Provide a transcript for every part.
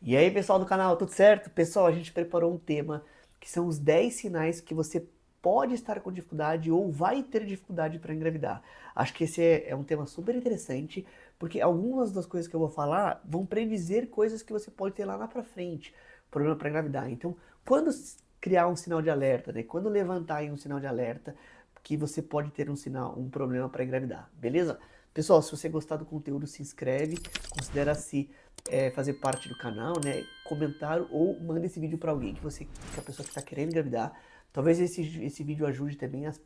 E aí, pessoal do canal, tudo certo? Pessoal, a gente preparou um tema que são os 10 sinais que você pode estar com dificuldade ou vai ter dificuldade para engravidar. Acho que esse é um tema super interessante, porque algumas das coisas que eu vou falar vão predizer coisas que você pode ter lá na pra frente, problema para engravidar. Então, quando criar um sinal de alerta, né? Quando levantar aí um sinal de alerta, que você pode ter um sinal, um problema para engravidar, beleza? Pessoal, se você gostar do conteúdo, se inscreve, considera-se fazer parte do canal, né? Comentário ou manda esse vídeo para alguém que a pessoa que está querendo engravidar. Talvez esse vídeo ajude também as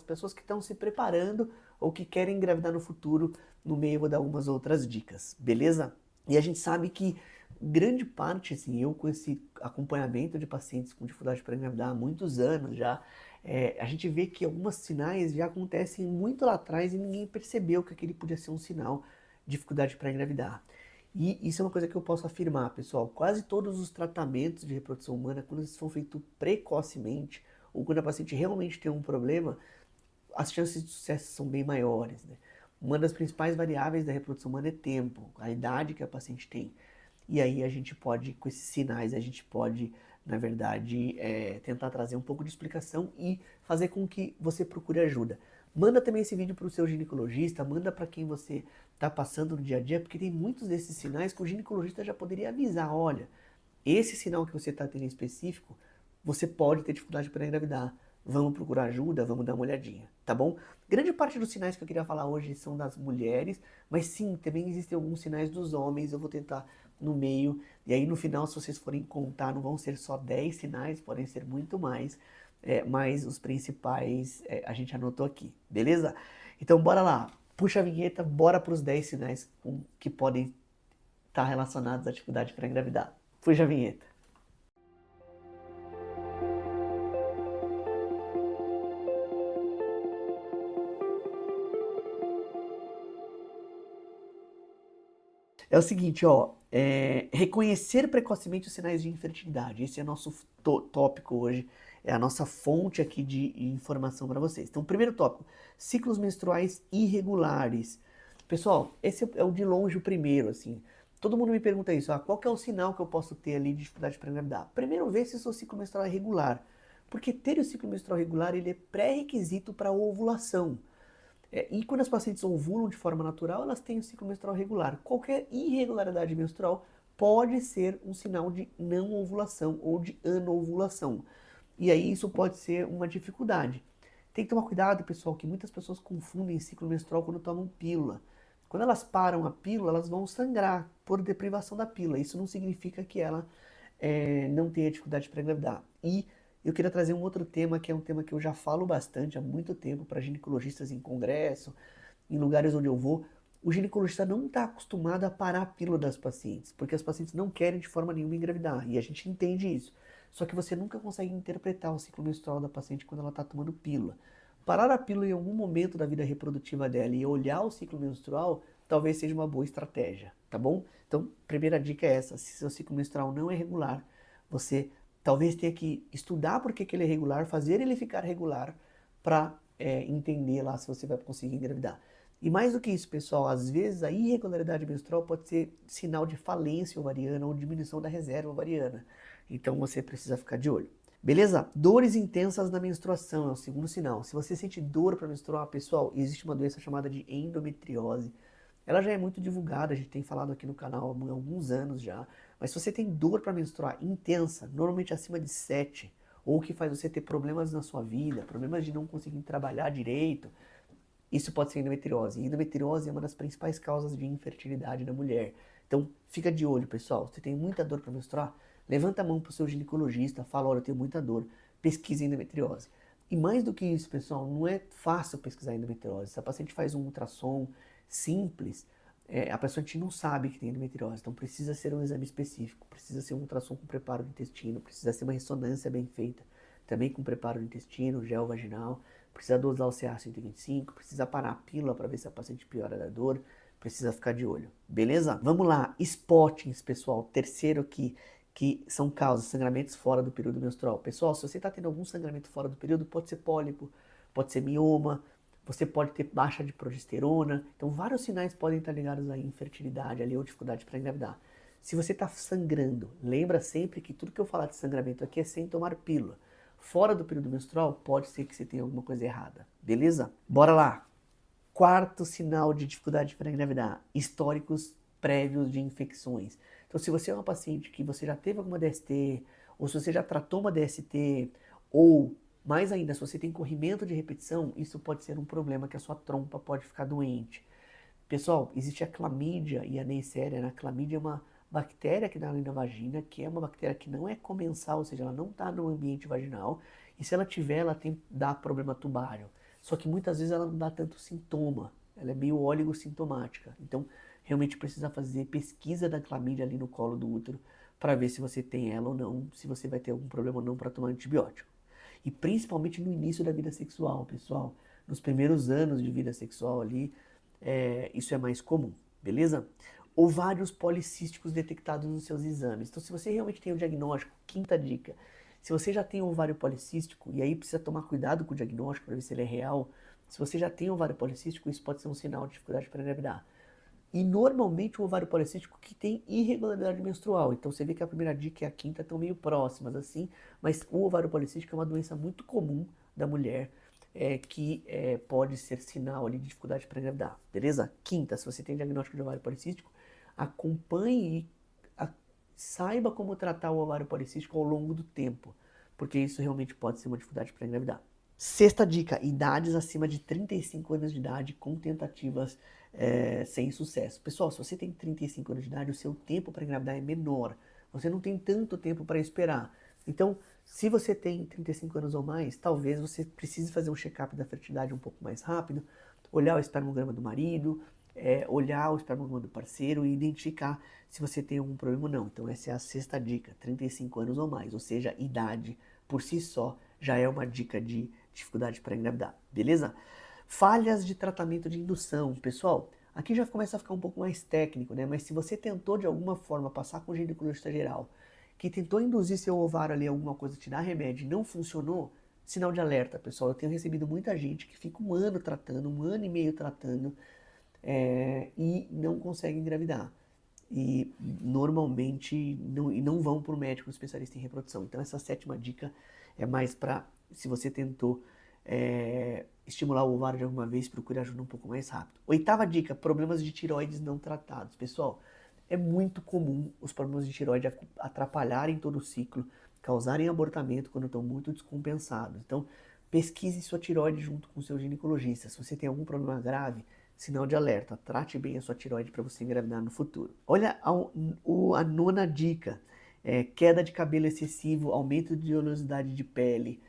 pessoas que estão se preparando ou que querem engravidar no futuro. No meio eu vou dar algumas outras dicas, beleza? E a gente sabe que grande parte, assim, eu com esse acompanhamento de pacientes com dificuldade para engravidar há muitos anos já, a gente vê que alguns sinais já acontecem muito lá atrás e ninguém percebeu que aquele podia ser um sinal de dificuldade para engravidar. E isso é uma coisa que eu posso afirmar, pessoal. Quase todos os tratamentos de reprodução humana, quando eles são feitos precocemente, ou quando a paciente realmente tem um problema, as chances de sucesso são bem maiores, né? Uma das principais variáveis da reprodução humana é tempo, a idade que a paciente tem. E aí a gente pode, com esses sinais, a gente pode, na verdade, tentar trazer um pouco de explicação e fazer com que você procure ajuda. Manda também esse vídeo para o seu ginecologista, manda para quem você está passando no dia a dia, porque tem muitos desses sinais que o ginecologista já poderia avisar, olha, esse sinal que você está tendo em específico, você pode ter dificuldade para engravidar. Vamos procurar ajuda, vamos dar uma olhadinha, tá bom? Grande parte dos sinais que eu queria falar hoje são das mulheres, mas sim, também existem alguns sinais dos homens, eu vou tentar no meio, e aí no final, se vocês forem contar, não vão ser só 10 sinais, podem ser muito mais, mas os principais a gente anotou aqui, beleza? Então bora lá, puxa a vinheta, bora para os 10 sinais que podem estar relacionados à dificuldade para engravidar. Puxa a vinheta. É o seguinte, ó, reconhecer precocemente os sinais de infertilidade. Esse é nosso tópico hoje, é a nossa fonte aqui de informação para vocês. Então, primeiro tópico, ciclos menstruais irregulares. Pessoal, esse é o de longe o primeiro, assim. Todo mundo me pergunta isso, qual que é o sinal que eu posso ter ali de dificuldade para engravidar? Primeiro, ver se o seu ciclo menstrual é regular. Porque ter o ciclo menstrual regular, ele é pré-requisito para a ovulação. E quando as pacientes ovulam de forma natural, elas têm o ciclo menstrual regular. Qualquer irregularidade menstrual pode ser um sinal de não ovulação ou de anovulação. E aí isso pode ser uma dificuldade. Tem que tomar cuidado, pessoal, que muitas pessoas confundem ciclo menstrual quando tomam pílula. Quando elas param a pílula, elas vão sangrar por deprivação da pílula. Isso não significa que ela não tenha dificuldade para engravidar. E eu queria trazer um outro tema, que é um tema que eu já falo bastante há muito tempo para ginecologistas em congresso, em lugares onde eu vou. O ginecologista não está acostumado a parar a pílula das pacientes, porque as pacientes não querem de forma nenhuma engravidar, e a gente entende isso. Só que você nunca consegue interpretar o ciclo menstrual da paciente quando ela está tomando pílula. Parar a pílula em algum momento da vida reprodutiva dela e olhar o ciclo menstrual talvez seja uma boa estratégia, tá bom? Então, primeira dica é essa: se seu ciclo menstrual não é regular, você talvez tenha que estudar por que ele é regular, fazer ele ficar regular para entender lá se você vai conseguir engravidar. E mais do que isso, pessoal, às vezes a irregularidade menstrual pode ser sinal de falência ovariana ou diminuição da reserva ovariana. Então você precisa ficar de olho. Beleza? Dores intensas na menstruação é o segundo sinal. Se você sente dor para menstruar, pessoal, existe uma doença chamada de endometriose. Ela já é muito divulgada, a gente tem falado aqui no canal há alguns anos já. Mas se você tem dor para menstruar intensa, normalmente acima de 7, ou que faz você ter problemas na sua vida, problemas de não conseguir trabalhar direito, isso pode ser endometriose. E endometriose é uma das principais causas de infertilidade da mulher. Então, fica de olho, pessoal. Se você tem muita dor para menstruar, levanta a mão para o seu ginecologista, fala, olha, eu tenho muita dor, pesquise endometriose. E mais do que isso, pessoal, não é fácil pesquisar endometriose. Se a paciente faz um ultrassom simples, a paciente não sabe que tem endometriose, então precisa ser um exame específico, precisa ser um ultrassom com preparo do intestino, precisa ser uma ressonância bem feita, também com preparo do intestino, gel vaginal, precisa dosar o CA-125, precisa parar a pílula para ver se a paciente piora da dor, precisa ficar de olho, beleza? Vamos lá, spottings, pessoal, terceiro aqui, que são causas, sangramentos fora do período menstrual. Pessoal, se você está tendo algum sangramento fora do período, pode ser pólipo, pode ser mioma, você pode ter baixa de progesterona, então vários sinais podem estar ligados à infertilidade ali, ou dificuldade para engravidar. Se você está sangrando, lembra sempre que tudo que eu falar de sangramento aqui é sem tomar pílula. Fora do período menstrual, pode ser que você tenha alguma coisa errada, beleza? Bora lá! Quarto sinal de dificuldade para engravidar, históricos prévios de infecções. Então, se você é uma paciente que você já teve alguma DST, ou se você já tratou uma DST, ou mais ainda, se você tem corrimento de repetição, isso pode ser um problema que a sua trompa pode ficar doente. Pessoal, existe a clamídia e a Neisseria, né? A clamídia é uma bactéria que dá ali na vagina, que é uma bactéria que não é comensal, ou seja, ela não está no ambiente vaginal, e se ela tiver, ela dá problema tubário. Só que muitas vezes ela não dá tanto sintoma, ela é meio oligossintomática. Então, realmente precisa fazer pesquisa da clamídia ali no colo do útero para ver se você tem ela ou não, se você vai ter algum problema ou não para tomar antibiótico. E principalmente no início da vida sexual, pessoal. Nos primeiros anos de vida sexual ali, isso é mais comum, beleza? Ovários policísticos detectados nos seus exames. Então, se você realmente tem o diagnóstico, quinta dica, se você já tem ovário policístico, e aí precisa tomar cuidado com o diagnóstico para ver se ele é real, se você já tem ovário policístico, isso pode ser um sinal de dificuldade para engravidar. E normalmente o ovário policístico que tem irregularidade menstrual. Então você vê que a primeira dica e a quinta estão meio próximas assim, mas o ovário policístico é uma doença muito comum da mulher, que pode ser sinal ali de dificuldade para engravidar, beleza? Quinta, se você tem diagnóstico de ovário policístico, acompanhe e saiba como tratar o ovário policístico ao longo do tempo, porque isso realmente pode ser uma dificuldade para engravidar. Sexta dica, idades acima de 35 anos de idade com tentativas sem sucesso. Pessoal, se você tem 35 anos de idade, o seu tempo para engravidar é menor. Você não tem tanto tempo para esperar. Então, se você tem 35 anos ou mais, talvez você precise fazer um check-up da fertilidade um pouco mais rápido, olhar o espermograma do marido, olhar o espermograma do parceiro e identificar se você tem algum problema ou não. Então, essa é a sexta dica, 35 anos ou mais, ou seja, idade por si só já é uma dica de dificuldade para engravidar, beleza? Falhas de tratamento de indução. Pessoal, aqui já começa a ficar um pouco mais técnico, né? Mas se você tentou de alguma forma passar com o ginecologista geral, que tentou induzir seu ovário ali alguma coisa, te dar remédio e não funcionou, sinal de alerta, pessoal. Eu tenho recebido muita gente que fica um ano tratando, um ano e meio tratando, e não consegue engravidar. E normalmente não vão para o médico especialista em reprodução. Então essa sétima dica é mais para, se você tentou estimular o ovário de alguma vez, procure ajuda um pouco mais rápido. Oitava dica, problemas de tireoides não tratados. Pessoal, é muito comum os problemas de tireoide atrapalharem todo o ciclo, causarem abortamento quando estão muito descompensados. Então, pesquise sua tireoide junto com o seu ginecologista. Se você tem algum problema grave, sinal de alerta, trate bem a sua tireoide para você engravidar no futuro. Olha a nona dica, queda de cabelo excessivo, aumento de oleosidade de pele,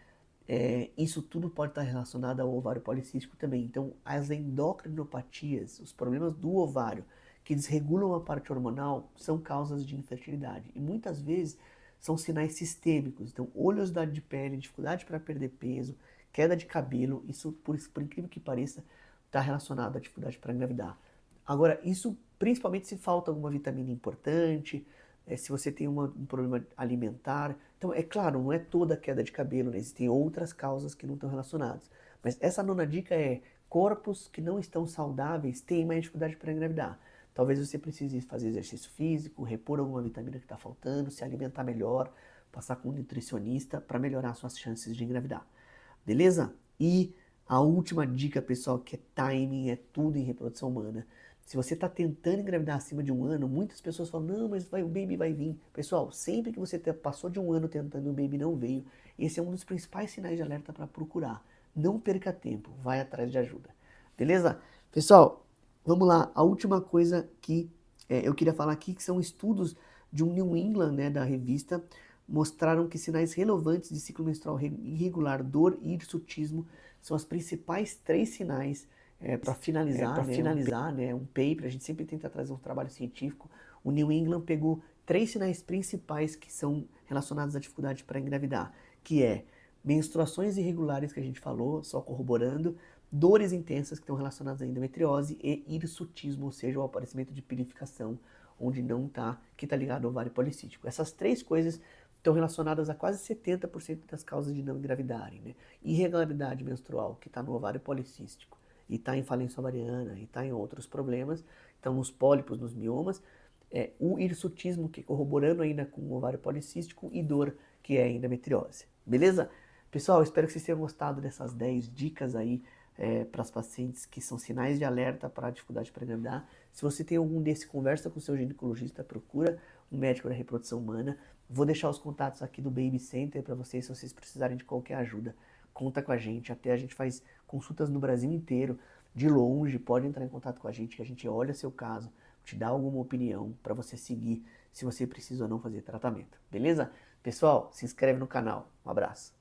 isso tudo pode estar relacionado ao ovário policístico também. Então, as endocrinopatias, os problemas do ovário que desregulam a parte hormonal, são causas de infertilidade. E muitas vezes são sinais sistêmicos. Então, oleosidade de pele, dificuldade para perder peso, queda de cabelo, isso, por incrível que pareça, está relacionado à dificuldade para engravidar. Agora, isso principalmente se falta alguma vitamina importante, se você tem um problema alimentar. Então, é claro, não é toda queda de cabelo, né? Existem outras causas que não estão relacionadas. Mas essa nona dica é: corpos que não estão saudáveis têm mais dificuldade para engravidar. Talvez você precise fazer exercício físico, repor alguma vitamina que está faltando, se alimentar melhor, passar com um nutricionista para melhorar suas chances de engravidar. Beleza? E a última dica, pessoal, que é timing, é tudo em reprodução humana. Se você está tentando engravidar acima de um ano, muitas pessoas falam, não, mas o baby vai vir. Pessoal, sempre que você passou de um ano tentando e o baby não veio, esse é um dos principais sinais de alerta para procurar. Não perca tempo, vai atrás de ajuda. Beleza? Pessoal, vamos lá. A última coisa que eu queria falar aqui, que são estudos de um New England, né, da revista, mostraram que sinais relevantes de ciclo menstrual irregular, dor e hirsutismo são os principais 3 sinais para finalizar, né, um paper. A gente sempre tenta trazer um trabalho científico. O New England pegou 3 sinais principais que são relacionados à dificuldade para engravidar, que é menstruações irregulares, que a gente falou, só corroborando, dores intensas que estão relacionadas à endometriose e hirsutismo, ou seja, o aparecimento de pilificação, onde não está, que está ligado ao ovário policístico. Essas 3 coisas estão relacionadas a quase 70% das causas de não engravidarem, né? Irregularidade menstrual, que está no ovário policístico, e está em falência ovariana, e está em outros problemas, então nos pólipos, nos miomas, o hirsutismo, que é corroborando ainda com o ovário policístico, e dor, que é a endometriose. Beleza? Pessoal, espero que vocês tenham gostado dessas 10 dicas aí para as pacientes que são sinais de alerta para a dificuldade para engravidar. Se você tem algum desse, conversa com o seu ginecologista, procura um médico da reprodução humana. Vou deixar os contatos aqui do Baby Center para vocês, se vocês precisarem de qualquer ajuda. Conta com a gente, até a gente faz consultas no Brasil inteiro, de longe, pode entrar em contato com a gente, que a gente olha seu caso, te dá alguma opinião para você seguir, se você precisa ou não fazer tratamento, beleza? Pessoal, se inscreve no canal. Um abraço.